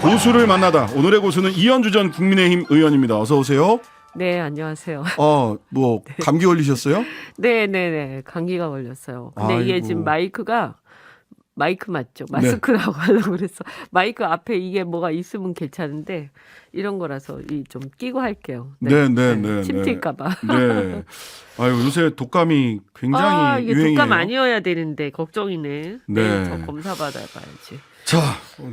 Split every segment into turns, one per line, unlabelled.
고수를 만나다. 오늘의 고수는 이현주 전 국민의힘 의원입니다. 어서 오세요.
네, 안녕하세요.
뭐 감기 걸리셨어요?
네. 감기가 걸렸어요. 근데 이게
아이고.
지금 마이크 맞죠? 마스크라고 하려고 그랬어. 마이크 앞에 이게 뭐가 있으면 괜찮은데 이런 거라서 좀 끼고 할게요.
네.
침 튈까봐.
네. 아유, 요새 독감이 굉장히
이게
유행이에요.
독감 아니어야 되는데 걱정이네.
네.
저 검사 받아봐야지.
자,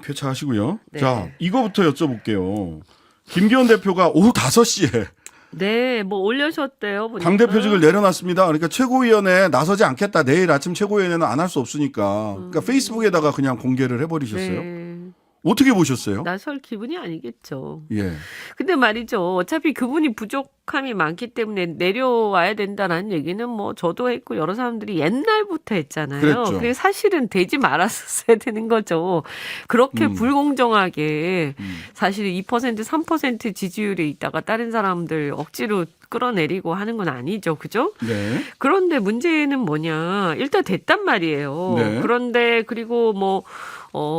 쾌차하시고요.
네.
자, 이거부터 여쭤볼게요. 김기현 대표가 오후 5시에
네, 뭐 올려셨대요. 보니까.
당대표직을 내려놨습니다. 그러니까 최고위원회에 나서지 않겠다. 내일 아침 최고위원회는 안 할 수 없으니까. 그러니까 페이스북에다가 그냥 공개를 해버리셨어요.
네.
어떻게 보셨어요?
나설 기분이 아니겠죠.
예.
근데 말이죠. 어차피 그분이 부족함이 많기 때문에 내려와야 된다는 얘기는 뭐 저도 했고 여러 사람들이 옛날부터 했잖아요.
그랬죠.
그게 사실은 되지 말았었어야 되는 거죠. 그렇게 불공정하게 사실 2% 3% 지지율에 있다가 다른 사람들 억지로 끌어내리고 하는 건 아니죠. 그죠?
네.
그런데 문제는 뭐냐. 일단 됐단 말이에요.
네.
그런데 그리고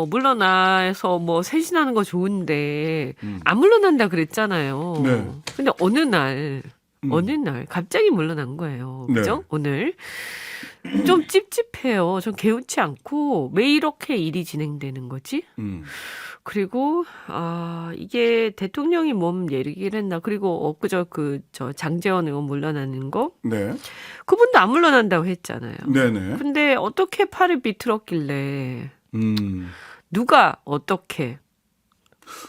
물러나서 쇄신하는 거 좋은데 안 물러난다 그랬잖아요.
네.
근데 어느 날 갑자기 물러난 거예요. 그죠?
네.
오늘 좀 찝찝해요. 전 개운치 않고 왜 이렇게 일이 진행되는 거지? 그리고 이게 대통령이 몸 얘기를 했나? 그리고 엊그저 장제원 의원 물러나는 거
네.
그분도 안 물러난다고 했잖아요.
네네.
근데 어떻게 팔을 비틀었길래 누가 어떻게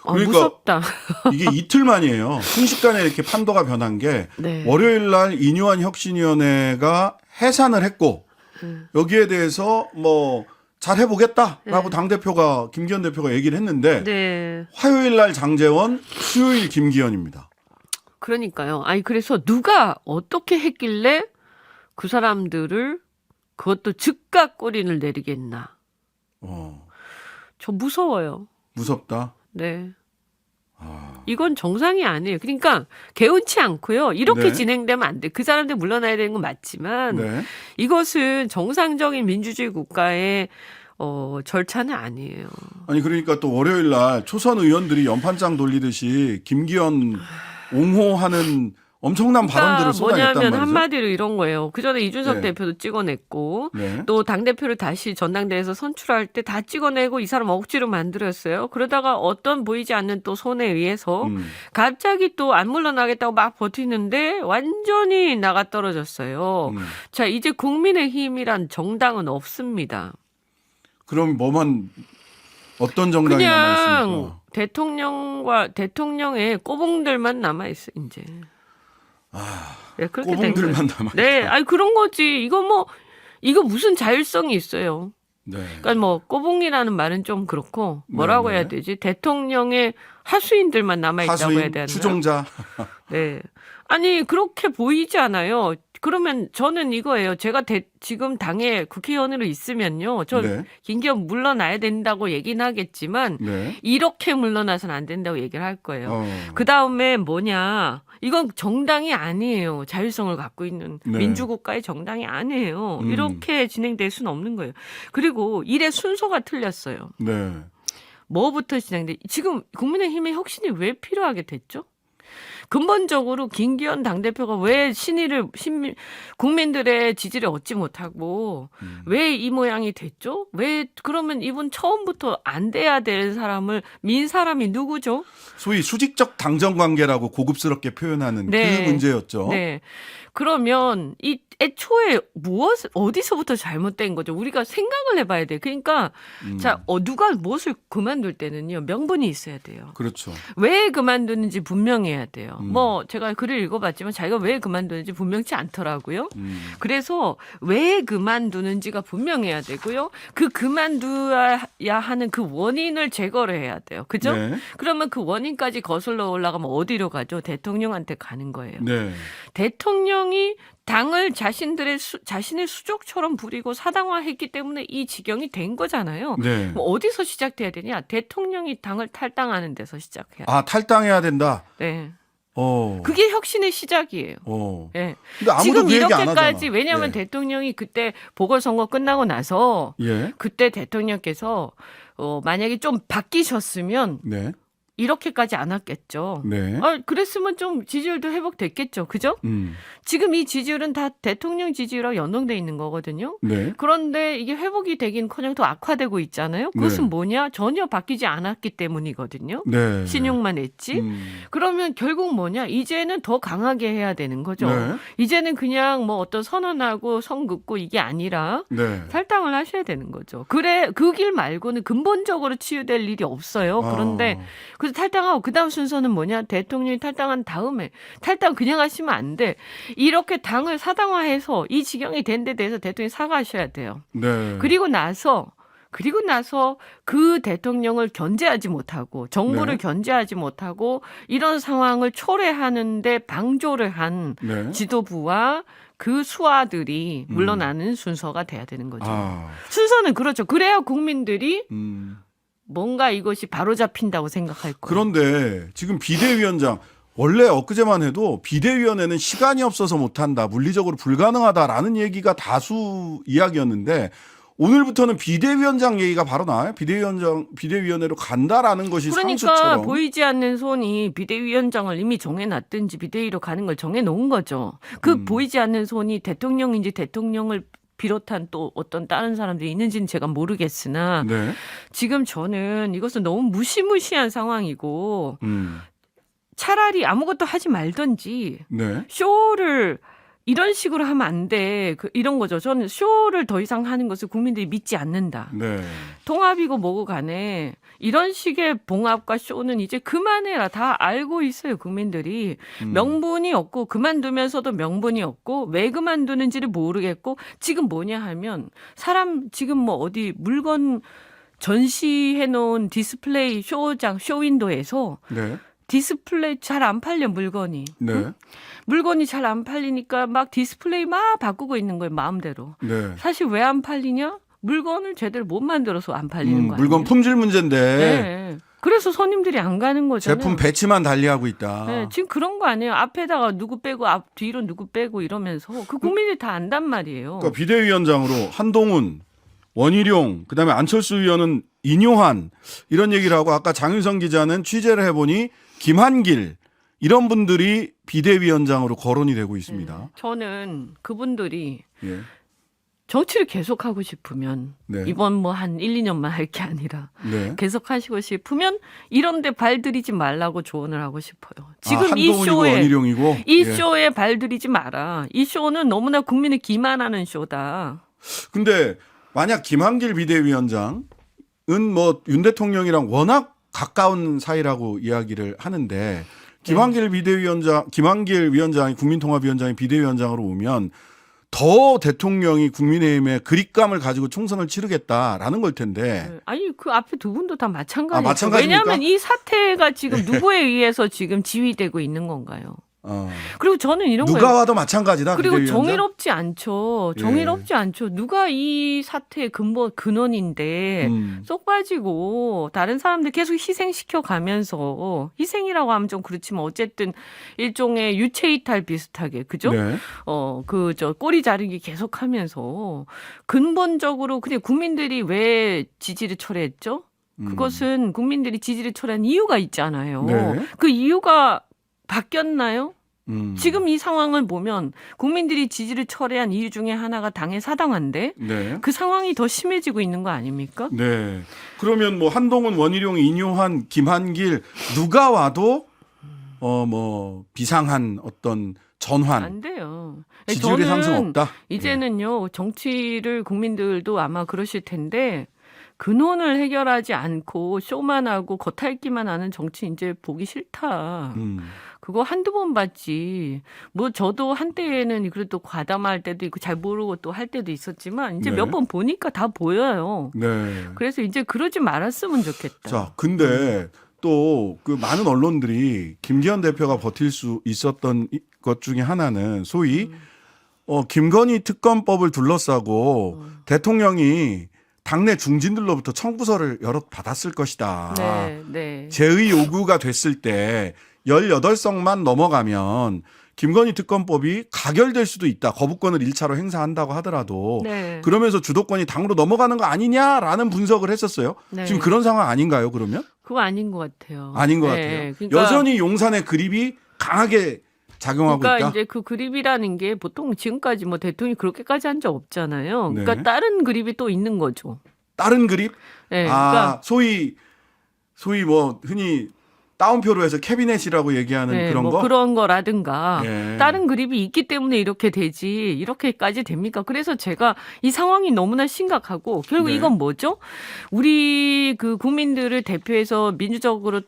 그러니까
무섭다.
이게 이틀 만이에요. 순식간에 이렇게 판도가 변한 게
네.
월요일 날 인유한 혁신위원회가 해산을 했고 여기에 대해서 뭐 잘 해보겠다라고 당대표가 김기현 대표가 얘기를 했는데
네.
화요일 날 장제원, 수요일 김기현입니다.
그러니까요. 그래서 누가 어떻게 했길래 그 사람들을 그것도 즉각 꼬리를 내리겠나. 저 무서워요.
무섭다.
네. 이건 정상이 아니에요. 그러니까 개운치 않고요. 이렇게
네.
진행되면 안 돼. 그 사람들 물러나야 되는 건 맞지만
네.
이것은 정상적인 민주주의 국가의 절차는 아니에요.
아니 그러니까 또 월요일 날 초선 의원들이 연판장 돌리듯이 김기현 옹호하는 엄청난 발언들을 쏟아냈단
뭐냐면
말이죠.
한마디로 이런 거예요. 그전에 이준석
네.
대표도 찍어냈고
네.
또 당대표를 다시 전당대회에서 선출할 때 다 찍어내고 이 사람 억지로 만들었어요. 그러다가 어떤 보이지 않는 또 손에 의해서 갑자기 또 안 물러나겠다고 막 버티는데 완전히 나가 떨어졌어요. 자, 이제 국민의힘이란 정당은 없습니다.
그럼 어떤 정당이 남아
그냥
있습니까?
대통령의 꼬봉들만 남아 있어 이제. 네, 그렇게 된 거예요.
꼬봉들만 남아.
네, 그런 거지. 이거 무슨 자율성이 있어요.
네.
그러니까 꼬봉이라는 말은 좀 그렇고 뭐라고
네.
해야 되지? 대통령의 하수인들만 남아 있다고 해야
하수인,
되나?
추종자.
네. 아니 그렇게 보이지 않아요. 그러면 저는 이거예요. 제가 지금 당에 국회의원으로 있으면요. 저
네.
김기현 물러나야 된다고 얘기는 하겠지만
네.
이렇게 물러나서는 안 된다고 얘기를 할 거예요.
그
그다음에 뭐냐. 이건 정당이 아니에요. 자율성을 갖고 있는
네.
민주국가의 정당이 아니에요. 이렇게 진행될 수는 없는 거예요. 그리고 일의 순서가 틀렸어요.
네.
뭐부터 진행돼? 지금 국민의힘의 혁신이 왜 필요하게 됐죠? 근본적으로 김기현 당대표가 왜 국민들의 지지를 얻지 못하고 왜 이 모양이 됐죠? 왜 그러면 이분 처음부터 안 돼야 되는 사람을 민 사람이 누구죠?
소위 수직적 당정 관계라고 고급스럽게 표현하는
네.
그 문제였죠.
네. 그러면 이 애초에 어디서부터 잘못된 거죠? 우리가 생각을 해봐야 돼요. 그러니까 자, 누가 무엇을 그만둘 때는요 명분이 있어야 돼요.
그렇죠.
왜 그만두는지 분명해야 돼요. 제가 글을 읽어봤지만 자기가 왜 그만두는지 분명치 않더라고요. 그래서 왜 그만두는지가 분명해야 되고요. 그 그만두어야 하는 그 원인을 제거를 해야 돼요. 그죠?
네.
그러면 그 원인까지 거슬러 올라가면 어디로 가죠? 대통령한테 가는 거예요.
네.
대통령이 당을 자신의 수족처럼 부리고 사당화했기 때문에 이 지경이 된 거잖아요.
네.
어디서 시작돼야 되냐? 대통령이 당을 탈당하는 데서 시작해야 돼요.
탈당해야 된다.
네. 그게 혁신의 시작이에요. 예.
근데 아무도
지금
그 얘기 안
이렇게까지
하잖아.
왜냐하면 대통령이 그때 보궐선거 끝나고 나서
예.
그때 대통령께서 만약에 좀 바뀌셨으면
네.
이렇게까지 안 왔겠죠.
네.
그랬으면 좀 지지율도 회복됐겠죠. 그죠? 지금 이 지지율은 다 대통령 지지율하고 연동돼 있는 거거든요.
네.
그런데 이게 회복이 되긴커녕 더 악화되고 있잖아요. 그것은
네.
뭐냐? 전혀 바뀌지 않았기 때문이거든요.
네.
신용만 했지. 그러면 결국 뭐냐? 이제는 더 강하게 해야 되는 거죠.
네.
이제는 그냥 뭐 어떤 선언하고 선 긋고 이게 아니라
네.
탈당을 하셔야 되는 거죠. 그래 그 길 말고는 근본적으로 치유될 일이 없어요. 그런데 그래서 탈당하고 그다음 순서는 뭐냐? 대통령이 탈당한 다음에 탈당 그냥 하시면 안 돼. 이렇게 당을 사당화해서 이 지경이 된 데 대해서 대통령이 사과하셔야 돼요.
네.
그리고 나서 그 대통령을 견제하지 못하고 정부를
네.
견제하지 못하고 이런 상황을 초래하는데 방조를 한
네.
지도부와 그 수하들이 물러나는 순서가 돼야 되는 거죠.
아.
순서는 그렇죠. 그래야 국민들이
음.
뭔가 이것이 바로잡힌다고 생각할 거예요.
그런데 지금 비대위원장 원래 엊그제만 해도 비대위원회는 시간이 없어서 못한다, 물리적으로 불가능하다라는 얘기가 다수 이야기였는데 오늘부터는 비대위원장 얘기가 바로 나와요. 비대위원회로 간다라는 것이
그러니까
상수처럼.
보이지 않는 손이 비대위원장을 이미 정해놨든지 비대위로 가는 걸 정해놓은 거죠. 그 보이지 않는 손이 대통령인지 대통령을 비롯한 또 어떤 다른 사람들이 있는지는 제가 모르겠으나
네.
지금 저는 이것은 너무 무시무시한 상황이고 차라리 아무것도 하지 말든지
네.
쇼를 이런 식으로 하면 안 돼. 이런 거죠. 저는 쇼를 더 이상 하는 것을 국민들이 믿지 않는다.
네.
통합이고 뭐고 간에 이런 식의 봉합과 쇼는 이제 그만해라. 다 알고 있어요. 국민들이. 명분이 없고 그만두면서도 명분이 없고 왜 그만두는지를 모르겠고 지금 뭐냐 하면 사람 지금 뭐 어디 물건 전시해 놓은 디스플레이 쇼장 쇼윈도에서
네.
디스플레이 잘 안 팔려 물건이.
네.
응? 물건이 잘 안 팔리니까 막 디스플레이 막 바꾸고 있는 거예요. 마음대로.
네.
사실 왜 안 팔리냐? 물건을 제대로 못 만들어서 안 팔리는 거예요.
물건 품질 문제인데
네. 그래서 손님들이 안 가는 거잖아요.
제품 배치만 달리하고 있다.
네, 지금 그런 거 아니에요. 앞에다가 누구 빼고 앞 뒤로 누구 빼고 이러면서 그 국민들이 다 안단 말이에요.
그러니까 비대위원장으로 한동훈, 원희룡, 그다음에 안철수 의원은 인요한 이런 얘기를 하고 아까 장윤성 기자는 취재를 해보니 김한길 이런 분들이 비대위원장으로 거론이 되고 있습니다.
저는 그분들이
예.
정치를 계속하고 싶으면
네.
이번 뭐 한 1, 2년만 할 게 아니라
네.
계속하시고 싶으면 이런 데 발들이지 말라고 조언을 하고 싶어요. 지금 이
한동훈이고
쇼에
원희룡이고
이
예.
쇼에 발들이지 마라. 이 쇼는 너무나 국민을 기만하는 쇼다.
근데 만약 김한길 비대위원장은 뭐 윤 대통령이랑 워낙 가까운 사이라고 이야기를 하는데 김한길 위원장이 국민통합위원장이 비대위원장으로 오면 더 대통령이 국민의힘에 그립감을 가지고 총선을 치르겠다라는 걸 텐데.
아니 그 앞에 두 분도 다 마찬가지죠.
마찬가지입니까?
왜냐하면 이 사태가 지금 누구에 의해서 지금 지휘되고 있는 건가요? 그리고 저는 이런 거예요.
누가 와도 마찬가지다.
그리고
비대위원장?
정의롭지 않죠. 정의롭지 않죠. 누가 이 사태의 근원인데 쏙 빠지고 다른 사람들 계속 희생시켜 가면서 희생이라고 하면 좀 그렇지만 어쨌든 일종의 유체이탈 비슷하게 그죠?
네.
꼬리 자르기 계속하면서 근본적으로 그냥 국민들이 왜 지지를 철회했죠? 그것은 국민들이 지지를 철회한 이유가 있잖아요.
네.
그 이유가 바뀌었나요?
지금
이 상황을 보면 국민들이 지지를 철회한 이유 중에 하나가 당의 사당화인데
네.
그 상황이 더 심해지고 있는 거 아닙니까?
네. 그러면 뭐 한동훈, 원희룡, 인요한, 김한길 누가 와도 뭐 비상한 어떤 전환
안 돼요.
지지율의
저는
상승 없다.
이제는요 정치를 국민들도 아마 그러실 텐데 근원을 해결하지 않고 쇼만 하고 겉핥기만 하는 정치 이제 보기 싫다. 그거 한두 번 봤지. 뭐 저도 한때에는 그래도 과담할 때도 있고 잘 모르고 또 할 때도 있었지만 이제
네.
몇 번 보니까 다 보여요.
네.
그래서 이제 그러지 말았으면 좋겠다.
자, 근데 또 그 많은 언론들이 김기현 대표가 버틸 수 있었던 것 중에 하나는 소위 김건희 특검법을 둘러싸고 대통령이 당내 중진들로부터 청구서를 여러 받았을 것이다.
네.
제의 요구가 됐을 때 18석만 넘어가면 김건희 특검법이 가결될 수도 있다. 거부권을 1차로 행사한다고 하더라도
네.
그러면서 주도권이 당으로 넘어가는 거 아니냐라는 분석을 했었어요.
네.
지금 그런 상황 아닌가요, 그러면?
그거 아닌 것 같아요.
아닌 것
네.
같아요.
그러니까,
여전히 용산의 그립이 강하게 작용하고
그러니까
있다.
이제 그 그립이라는 게 보통 지금까지 뭐 대통령이 그렇게까지 한 적 없잖아요. 그러니까
네.
다른 그립이 또 있는 거죠.
다른 그립?
네. 그러니까
소위 뭐 흔히 다운표로 해서 캐비넷이라고 얘기하는
네,
그런
뭐
거?
그런 거라든가
예.
다른 그립이 있기 때문에 이렇게 되지 이렇게까지 됩니까? 그래서 제가 이 상황이 너무나 심각하고 결국
네.
이건 뭐죠? 우리 그 국민들을 대표해서 민주적으로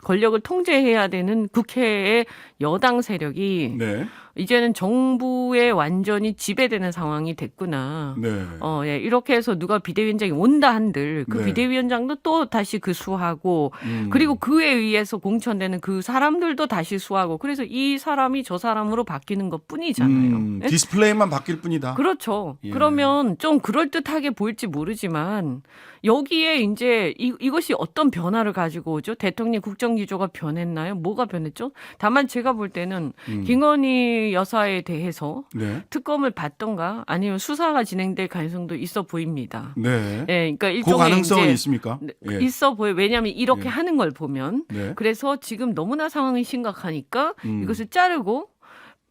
권력을 통제해야 되는 국회의 여당 세력이
네.
이제는 정부에 완전히 지배되는 상황이 됐구나.
네.
예, 이렇게 해서 누가 비대위원장이 온다 한들 그
네.
비대위원장도 또 다시 그 수하고 그리고 그에 의해서 공천되는 그 사람들도 다시 수하고 그래서 이 사람이 저 사람으로 바뀌는 것 뿐이잖아요. 예?
디스플레이만 바뀔 뿐이다.
그렇죠.
예.
그러면 좀 그럴듯하게 보일지 모르지만 여기에 이제 이것이 어떤 변화를 가지고 오죠? 대통령 국정기조가 변했나요? 뭐가 변했죠? 다만 제가 볼 때는 김건희 여사에 대해서
네.
특검을 받던가 아니면 수사가 진행될 가능성도 있어 보입니다.
네.
예, 그러니까
그
일종의
가능성은
이제
있습니까? 예.
있어 보여. 왜냐하면 이렇게
예.
하는 걸 보면
네.
그래서 지금 너무나 상황이 심각하니까 이것을 자르고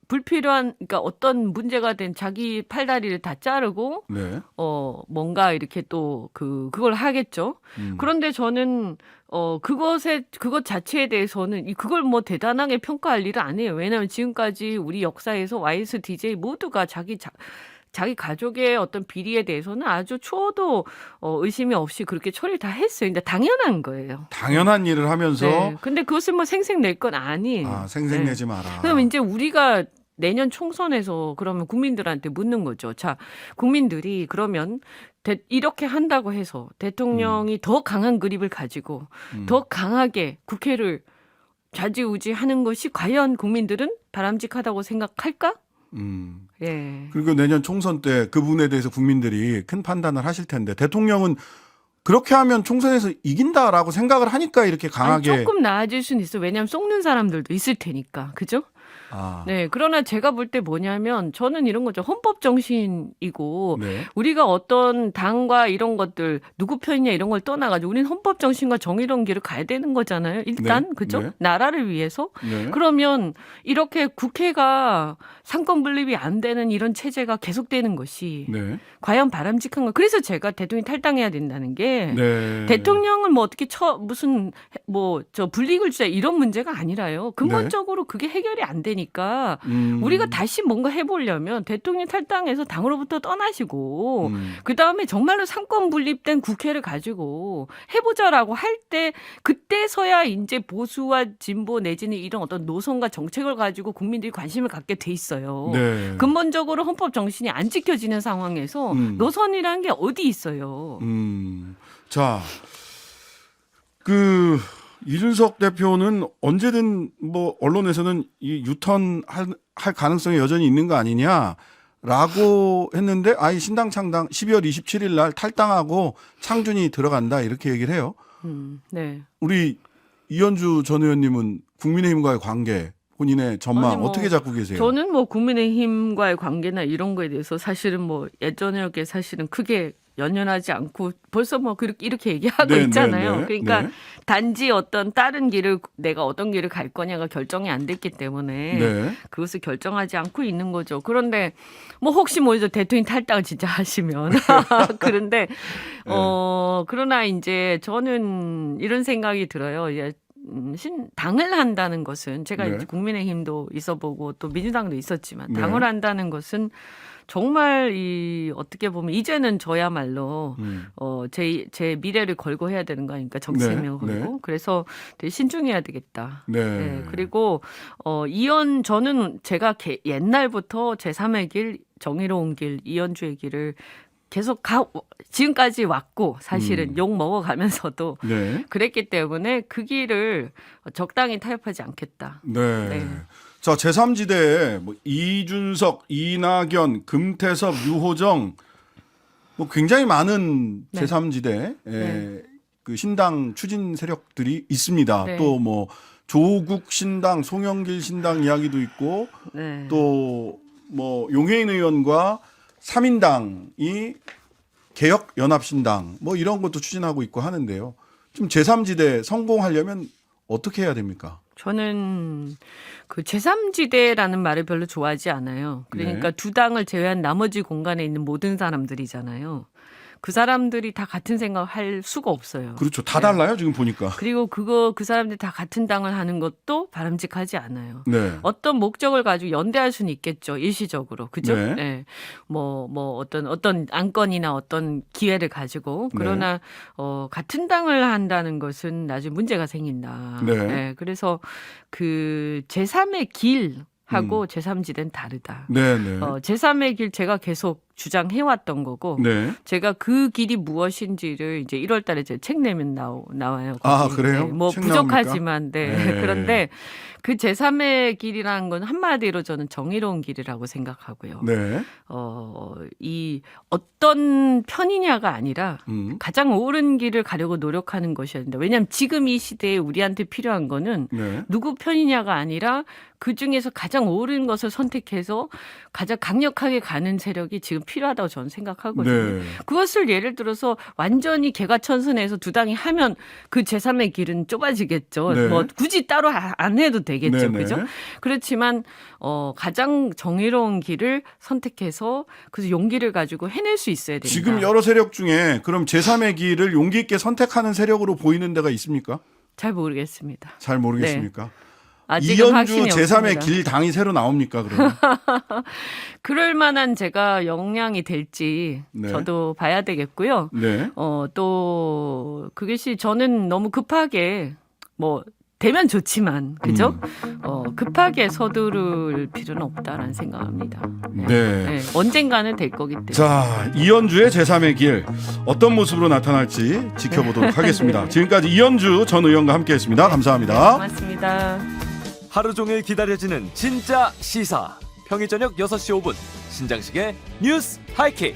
불필요한 그러니까 어떤 문제가 된 자기 팔다리를 다 자르고
네.
뭔가 이렇게 또 그걸 하겠죠. 그런데 저는 그것 자체에 대해서는 그걸 뭐 대단하게 평가할 일은 아니에요. 왜냐하면 지금까지 우리 역사에서 YSDJ 모두가 자기 가족의 어떤 비리에 대해서는 아주 추호도 의심이 없이 그렇게 처리를 다 했어요. 근데 당연한 거예요.
당연한 일을 하면서
네. 근데 그것을 뭐 생색낼 건 아니에요.
생색내지 마라.
그럼 이제 우리가 내년 총선에서 그러면 국민들한테 묻는 거죠. 자, 국민들이 그러면 이렇게 한다고 해서 대통령이 더 강한 그립을 가지고 더 강하게 국회를 좌지우지하는 것이 과연 국민들은 바람직하다고 생각할까? 예.
그리고 내년 총선 때 그분에 대해서 국민들이 큰 판단을 하실 텐데 대통령은 그렇게 하면 총선에서 이긴다라고 생각을 하니까 이렇게 강하게
아니, 조금 나아질 수는 있어. 왜냐하면 속는 사람들도 있을 테니까. 그죠? 네. 그러나 제가 볼 때 뭐냐면 저는 이런 거죠. 헌법 정신이고
네.
우리가 어떤 당과 이런 것들 누구 편이냐 이런 걸 떠나가지고 우리는 헌법 정신과 정의로운 길을 가야 되는 거잖아요. 일단
네.
그죠?
네.
나라를 위해서.
네.
그러면 이렇게 국회가 상권 분립이 안 되는 이런 체제가 계속되는 것이
네.
과연 바람직한가? 그래서 제가 대통령이 탈당해야 된다는 게
네.
대통령을 뭐 어떻게 무슨 뭐 분리글 주자 이런 문제가 아니라요. 근본적으로 그게 해결이 안 되니까 우리가 다시 뭔가 해보려면 대통령 탈당해서 당으로부터 떠나시고 그 다음에 정말로 상권 분립된 국회를 가지고 해보자라고 할 때 그때서야 이제 보수와 진보 내지는 이런 어떤 노선과 정책을 가지고 국민들이 관심을 갖게 돼 있어요.
네.
근본적으로 헌법 정신이 안 지켜지는 상황에서 노선이라는 게 어디 있어요.
자, 이준석 대표는 언제든 뭐 언론에서는 이 유턴할 가능성이 여전히 있는 거 아니냐라고 했는데 신당 창당 12월 27일 날 탈당하고 창준이 들어간다 이렇게 얘기를 해요.
네.
우리 이현주 전 의원님은 국민의힘과의 관계 본인의 전망
아니, 뭐
어떻게 잡고 계세요?
저는 뭐 국민의힘과의 관계나 이런 거에 대해서 사실은 뭐 예전에 사실은 크게 연연하지 않고 벌써 뭐 이렇게 얘기하고
네,
있잖아요.
네, 네,
그러니까
네.
단지 어떤 다른 길을 내가 어떤 길을 갈 거냐가 결정이 안 됐기 때문에
네.
그것을 결정하지 않고 있는 거죠. 그런데 뭐 혹시 뭐 이제 대통령 탈당을 진짜 하시면 그런데 그러나 이제 저는 이런 생각이 들어요. 당을 한다는 것은 제가
네.
이제 국민의힘도 있어보고 또 민주당도 있었지만
네.
당을 한다는 것은 정말 어떻게 보면 이제는 저야말로 제 미래를 걸고 해야 되는 거 아닙니까? 정치 생명을
네.
걸고.
네.
그래서 되게 신중해야 되겠다.
네.
네. 그리고 저는 제가 옛날부터 제3의 길, 정의로운 길, 이현주의 길을 계속 지금까지 왔고 사실은 욕 먹어가면서도
네.
그랬기 때문에 그 길을 적당히 타협하지 않겠다.
네.
네.
자, 제3지대에 뭐 이준석, 이낙연, 금태섭, 유호정 뭐 굉장히 많은
네.
제3지대
네.
그 신당 추진 세력들이 있습니다.
네.
또 뭐 조국 신당, 송영길 신당 이야기도 있고
네.
또 뭐 용해인 의원과 3인당이 개혁 연합 신당 뭐 이런 것도 추진하고 있고 하는데요. 좀 제3지대 성공하려면 어떻게 해야 됩니까?
저는 그 제3지대라는 말을 별로 좋아하지 않아요. 그러니까
네.
두 당을 제외한 나머지 공간에 있는 모든 사람들이잖아요. 그 사람들이 다 같은 생각을 할 수가 없어요.
그렇죠. 다 달라요, 지금 보니까.
그리고 그 사람들이 다 같은 당을 하는 것도 바람직하지 않아요.
네.
어떤 목적을 가지고 연대할 수는 있겠죠. 일시적으로. 그죠?
네.
네. 뭐 어떤 안건이나 어떤 기회를 가지고. 그러나, 같은 당을 한다는 것은 나중에 문제가 생긴다.
네.
그래서 그 제3의 길하고 제3지대는 다르다.
네, 네.
제3의 길 제가 계속 주장해왔던 거고.
네.
제가 그 길이 무엇인지를 이제 1월 달에 제 책 내면 나와요.
아,
거기.
그래요?
네, 뭐
책
부족하지만, 네.
네.
그런데 그 제3의 길이라는 건 한마디로 저는 정의로운 길이라고 생각하고요.
네.
이 어떤 편이냐가 아니라
음.
가장 옳은 길을 가려고 노력하는 것이어야 된다. 왜냐하면 지금 이 시대에 우리한테 필요한 거는
네.
누구 편이냐가 아니라 그 중에서 가장 옳은 것을 선택해서 가장 강력하게 가는 세력이 지금 필요하다고 저는 생각하거든요.
네.
그것을 예를 들어서 완전히 개가천선해서 두 당이 하면 그 제3의 길은 좁아지겠죠.
네.
뭐 굳이 따로 안 해도 되겠죠.
네네.
그죠? 그렇지만 가장 정의로운 길을 선택해서 그래서 용기를 가지고 해낼 수 있어야 된다.
지금 여러 세력 중에 그럼 제3의 길을 용기 있게 선택하는 세력으로 보이는 데가 있습니까?
잘 모르겠습니다.
잘 모르겠습니까?
아직은
이현주
확신이
제3의
없습니다.
길 당이 새로 나옵니까, 그러면?
그럴 만한 제가 역량이 될지
네.
저도 봐야 되겠고요.
네.
또 그것이 저는 너무 급하게 뭐 되면 좋지만 그죠? 급하게 서두를 필요는 없다라는 생각합니다.
네.
언젠가는 될 거기 때문에.
자, 이현주의 제3의 길 어떤 모습으로 나타날지 지켜보도록 하겠습니다.
네.
지금까지 이현주 전 의원과 함께했습니다. 감사합니다.
고맙습니다.
하루 종일 기다려지는 진짜 시사. 평일 저녁 6시 5분 신장식의 뉴스 하이킥.